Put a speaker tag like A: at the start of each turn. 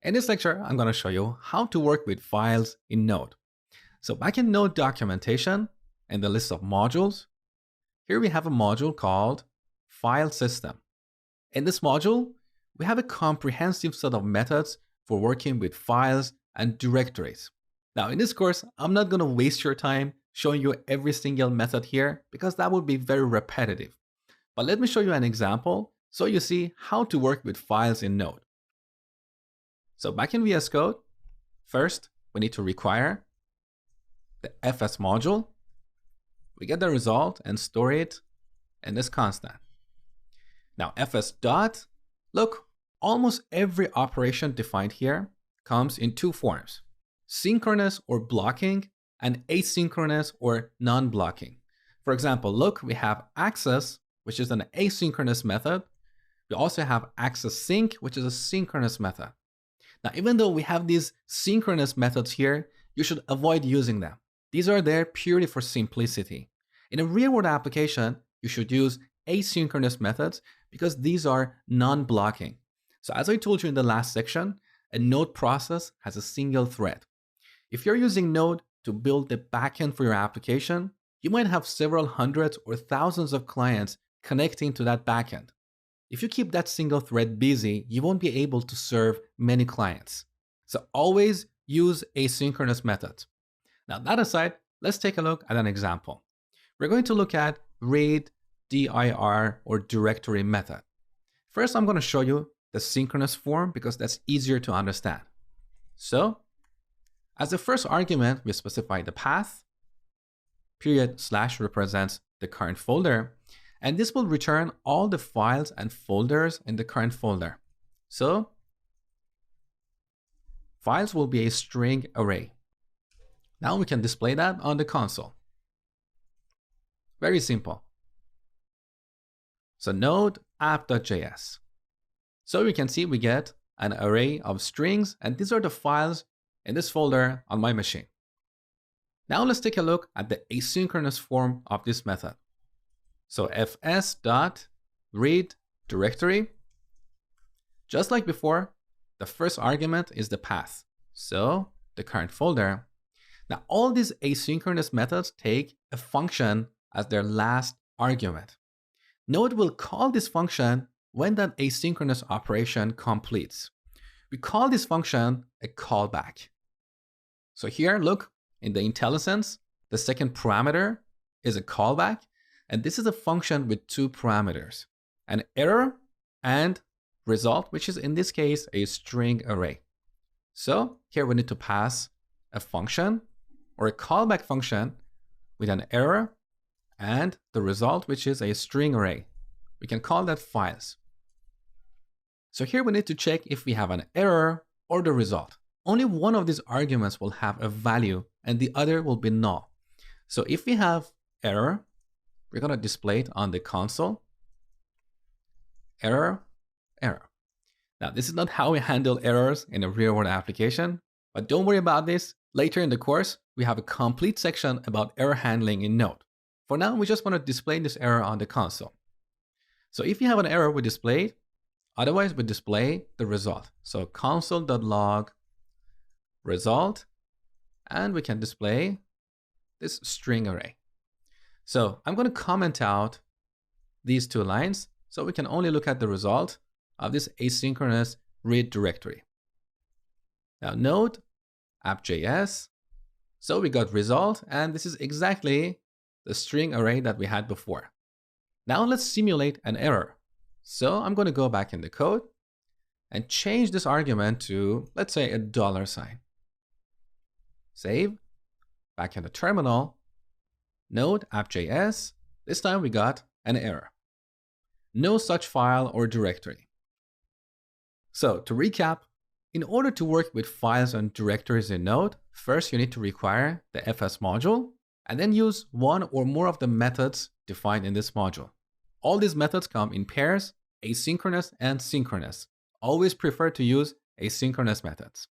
A: In this lecture, I'm going to show you how to work with files in Node. So back in Node documentation, in the list of modules, here we have a module called File System. In this module, we have a comprehensive set of methods for working with files and directories. Now in this course, I'm not going to waste your time showing you every single method here because that would be very repetitive. But let me show you an example so you see how to work with files in Node. So back in VS Code, first we need to require the fs module. We get the result and store it in this constant. Now fs dot, look, almost every operation defined here comes in two forms: synchronous or blocking and asynchronous or non-blocking. For example, look, we have access, which is an asynchronous method. We also have access sync, which is a synchronous method. Now, even though we have these synchronous methods here, you should avoid using them. These are there purely for simplicity. In a real-world application, you should use asynchronous methods because these are non-blocking. So as I told you in the last section, a Node process has a single thread. If you're using Node to build the backend for your application, you might have several hundreds or thousands of clients connecting to that backend. If you keep that single thread busy, you won't be able to serve many clients. So always use asynchronous methods. Now that aside, let's take a look at an example. We're going to look at read dir or directory method. First, I'm going to show you the synchronous form because that's easier to understand. So as the first argument, we specify the path, period / represents the current folder, and this will return all the files and folders in the current folder. So files will be a string array. Now we can display that on the console. Very simple. So node app.js. So you can see we get an array of strings, and these are the files in this folder on my machine. Now let's take a look at the asynchronous form of this method. So fs.read directory, just like before, the first argument is the path, so the current folder. Now all these asynchronous methods take a function as their last argument. Node will call this function when that asynchronous operation completes. We call this function a callback. So here, look, in the IntelliSense, the second parameter is a callback. And this is a function with two parameters, an error and result, which is in this case a string array. So here we need to pass a function or a callback function with an error and the result, which is a string array. We can call that files. So here we need to check if we have an error or the result. Only one of these arguments will have a value and the other will be null. So if we have error, we're going to display it on the console. Error, error. Now, this is not how we handle errors in a real-world application, but don't worry about this. Later in the course, we have a complete section about error handling in Node. For now, we just want to display this error on the console. So if you have an error, we display it. Otherwise, we display the result. So console.log result, and we can display this string array. So I'm going to comment out these two lines so we can only look at the result of this asynchronous read directory. Now node app.js. So we got result, and this is exactly the string array that we had before. Now let's simulate an error. So I'm going to go back in the code and change this argument to, let's say, a $sign. Save, back in the terminal. Node app.js, this time we got an error. No such file or directory. So to recap, in order to work with files and directories in Node, first you need to require the fs module and then use one or more of the methods defined in this module. All these methods come in pairs, asynchronous and synchronous. Always prefer to use asynchronous methods.